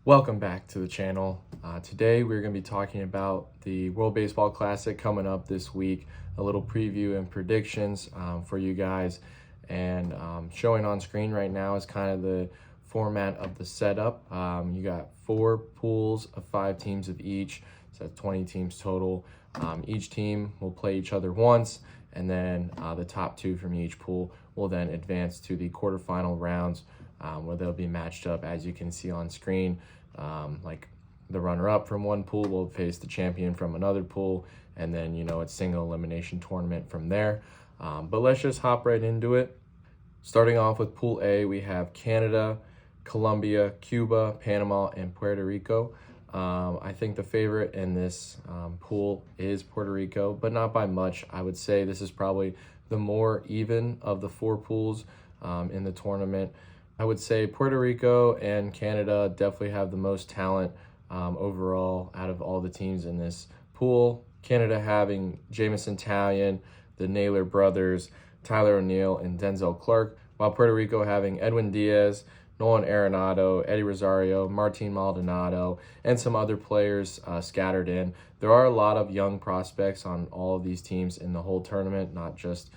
Welcome back to the channel. Today we're going to be talking about the World Baseball Classic coming up this week, a little preview and predictions for you guys. And showing on screen right now is kind of the format of the setup. You got 4 pools of 5 teams of each, so that's 20 teams total. Each team will play each other once, and then the top 2 from each pool will then advance to the quarterfinal rounds, where they'll be matched up, as you can see on screen. Like the runner-up from one pool will face the champion from another pool, and then it's single elimination tournament from there. But let's just hop right into it. Starting off with Pool A, we have Canada, Colombia, Cuba, Panama, and Puerto Rico. I think the favorite in this pool is Puerto Rico, but not by much. I would say this is probably the more even of the 4 pools in the tournament. I would say Puerto Rico and Canada definitely have the most talent overall out of all the teams in this pool. Canada having Jameson Taillon, the Naylor brothers, Tyler O'Neill, and Denzel Clark, while Puerto Rico having Edwin Diaz, Nolan Arenado, Eddie Rosario, Martin Maldonado, and some other players scattered in. There are a lot of young prospects on all of these teams in the whole tournament, not just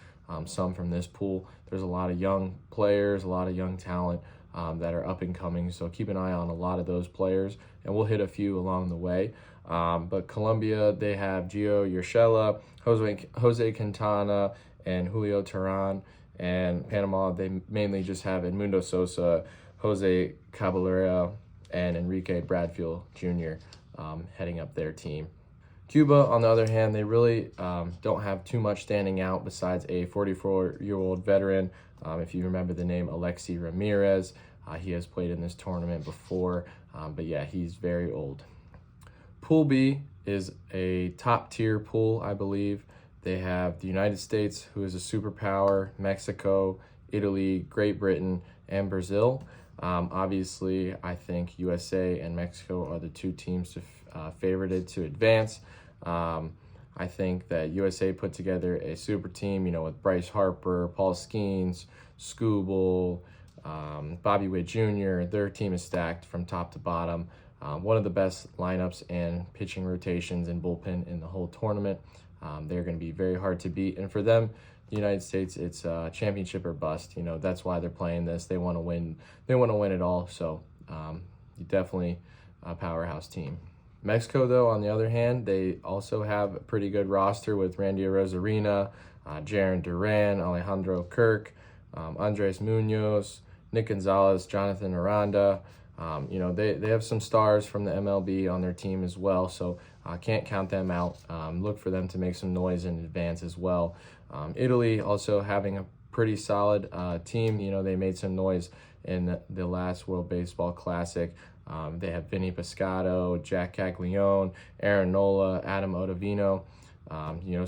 some from this pool. There's a lot of young players, a lot of young talent that are up and coming, so keep an eye on a lot of those players, and we'll hit a few along the way. But Colombia, they have Gio Urshela, Jose Quintana, and Julio Teheran. And Panama, they mainly just have Edmundo Sosa, Jose Caballero, and Enrique Bradfield Jr. Heading up their team. Cuba, on the other hand, they really don't have too much standing out besides a 44-year-old veteran. If you remember the name Alexi Ramirez, he has played in this tournament before, but yeah, he's very old. Pool B is a top-tier pool, I believe. They have the United States, who is a superpower, Mexico, Italy, Great Britain, and Brazil. Obviously, I think USA and Mexico are the 2 teams favorited to advance. I think that USA put together a super team, with Bryce Harper, Paul Skeens, Skubal, Bobby Witt Jr. Their team is stacked from top to bottom. One of the best lineups and pitching rotations and bullpen in the whole tournament. They're going to be very hard to beat. And for them, the United States, it's championship or bust. That's why they're playing this. They want to win. They want to win it all. So definitely a powerhouse team. Mexico, though, on the other hand, they also have a pretty good roster with Randy Arozarena, Jarren Duran, Alejandro Kirk, Andres Munoz, Nick Gonzalez, Jonathan Aranda. They have some stars from the MLB on their team as well, so can't count them out. Look for them to make some noise in advance as well. Italy also having a pretty solid team. They made some noise in the last World Baseball Classic. They have Vinny Pescado, Jack Caglione, Aaron Nola, Adam Ottavino.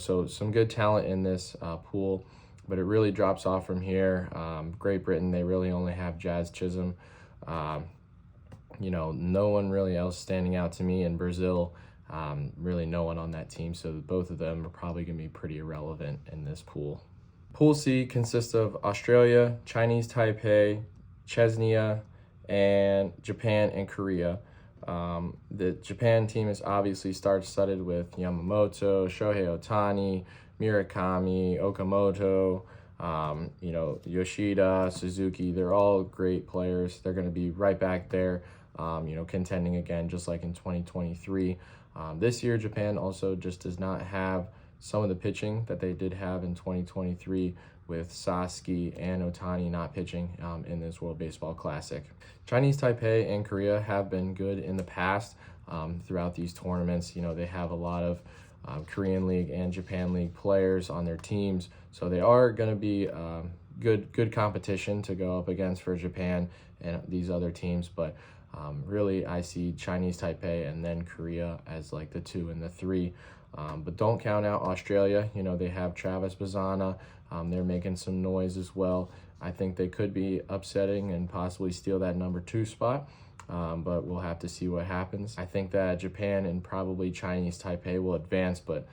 So some good talent in this pool, but it really drops off from here. Great Britain, they really only have Jazz Chisholm. No one really else standing out to me. In Brazil, really no one on that team, so both of them are probably going to be pretty irrelevant in this pool. Pool C consists of Australia, Chinese Taipei, Chechnya, and Japan and Korea. The Japan team is obviously star-studded with Yamamoto, Shohei Ohtani, Murakami, Okamoto, Yoshida, Suzuki. They're all great players. They're going to be right back there, contending again, just like in 2023. This year, Japan also just does not have some of the pitching that they did have in 2023, with Sasaki and Ohtani not pitching in this World Baseball Classic. Chinese Taipei and Korea have been good in the past throughout these tournaments. They have a lot of Korean League and Japan League players on their teams, so they are going to be good competition to go up against for Japan and these other teams. But really, I see Chinese Taipei and then Korea as like the 2 and the 3. But don't count out Australia. They have Travis Bazzana. They're making some noise as well. I think they could be upsetting and possibly steal that number 2 spot. But we'll have to see what happens. I think that Japan and probably Chinese Taipei will advance, but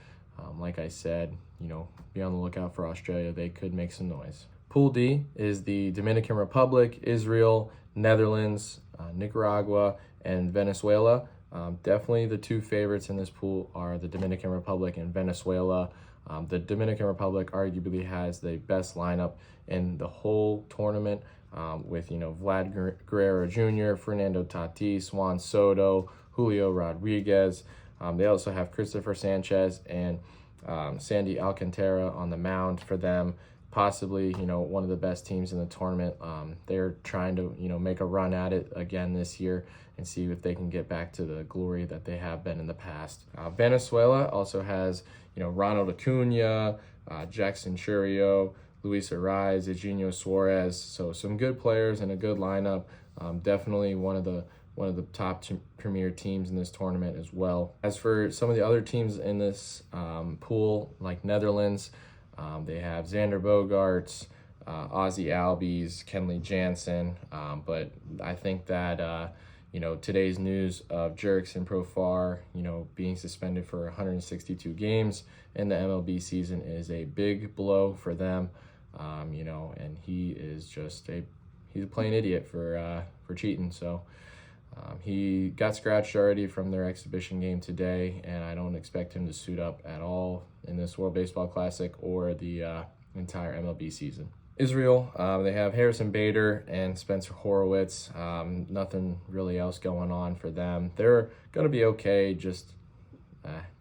like I said, be on the lookout for Australia. They could make some noise. Pool D is the Dominican Republic, Israel, Netherlands, Nicaragua and Venezuela. Definitely the two favorites in this pool are the Dominican Republic and Venezuela. The Dominican Republic arguably has the best lineup in the whole tournament, with Vlad Guerrero Jr., Fernando Tatis, Juan Soto, Julio Rodriguez. They also have Christopher Sanchez and Sandy Alcantara on the mound for them. Possibly, one of the best teams in the tournament. They're trying to, make a run at it again this year and see if they can get back to the glory that they have been in the past. Venezuela also has, Ronald Acuna, Jackson Chourio, Luis Arraez, Eugenio Suarez. So some good players and a good lineup. Definitely one of the top premier teams in this tournament as well. As for some of the other teams in this pool, like Netherlands, they have Xander Bogaerts, Ozzie Albies, Kenley Jansen, but I think that today's news of Jurickson Profar, being suspended for 162 games in the MLB season is a big blow for them, and he is just he's a plain idiot for cheating. So he got scratched already from their exhibition game today, and I don't expect him to suit up at all in this World Baseball Classic or the entire MLB season. Israel, they have Harrison Bader and Spencer Horwitz. Nothing really else going on for them. They're going to be okay, just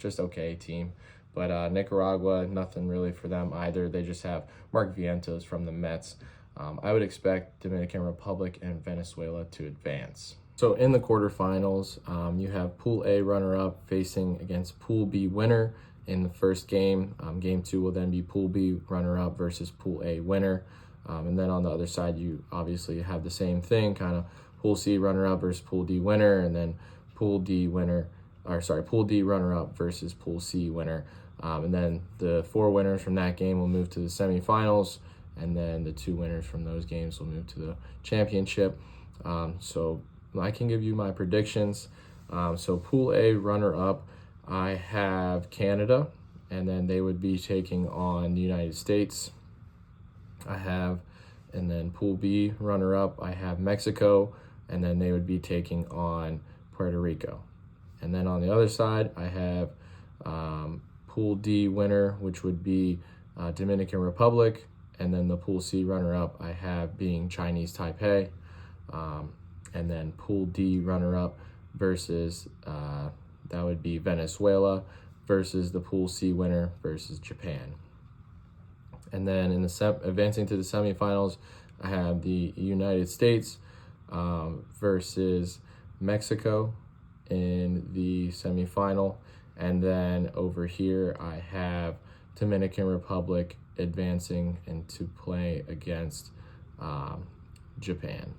okay team. But Nicaragua, nothing really for them either. They just have Mark Vientos from the Mets. I would expect Dominican Republic and Venezuela to advance. So in the quarterfinals, you have Pool A runner-up facing against Pool B winner in the first game. Game 2 will then be Pool B runner-up versus Pool A winner. And then on the other side, you obviously have the same thing, kind of Pool C runner-up versus Pool D winner, and then Pool D runner-up versus Pool C winner. And then the 4 winners from that game will move to the semifinals, and then the 2 winners from those games will move to the championship. So I can give you my predictions. So Pool A runner-up, I have Canada, and then they would be taking on the United States. And then Pool B runner-up, I have Mexico, and then they would be taking on Puerto Rico. And then on the other side, I have Pool D winner, which would be Dominican Republic, and then the Pool C runner-up I have being Chinese Taipei. And then Pool D runner-up versus, that would be Venezuela versus the Pool C winner versus Japan. And then in the advancing to the semifinals, I have the United States versus Mexico in the semifinal. And then over here, I have Dominican Republic advancing and to play against Japan.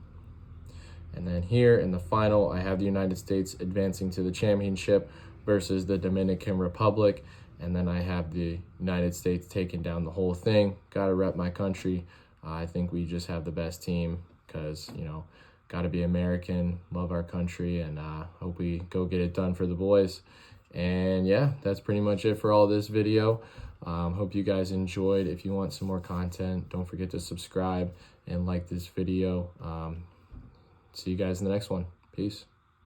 And then here in the final, I have the United States advancing to the championship versus the Dominican Republic. And then I have the United States taking down the whole thing. Got to rep my country. I think we just have the best team because, got to be American, love our country, and hope we go get it done for the boys. And yeah, that's pretty much it for all this video. Hope you guys enjoyed. If you want some more content, don't forget to subscribe and like this video. See you guys in the next one. Peace.